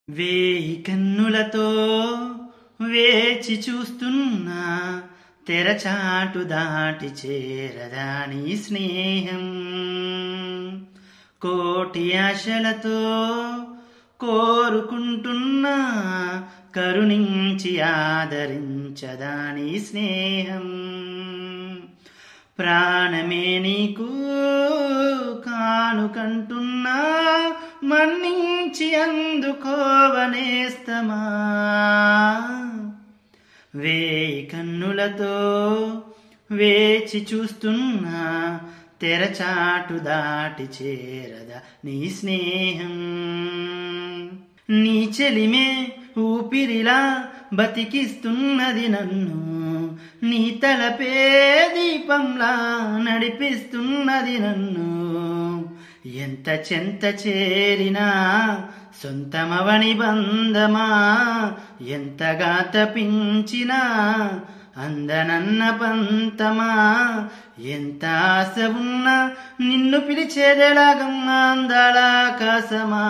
వేయి కన్నులతో వేచి చూస్తున్నా తెరచాటు దాటి చేరదా నీ స్నేహం. కోటి ఆశలతో కోరుకుంటున్నా కరుణించి ఆదరించదా నీ స్నేహం. ప్రాణమే నీకు కానుకంటున్నా మన్నించి అందుకోవనేస్తమా. వేయి కన్నులతో వేచి చూస్తున్నా తెరచాటు దాటి చేరదా నీ స్నేహం. నీ చెలిమే ఊపిరిలా బతికిస్తున్నది నన్ను, నీ తలపే దీపంలా నడిపిస్తున్నది నన్ను. ఎంత చెంత చేరినా సొంతమవని బంధమా, ఎంతగా తపించినా అందనన్న పంతమా. ఎంత ఆశ ఉన్నా నిన్ను పిలిచేదెలాగమ్మా అందాల ఆకాశమా.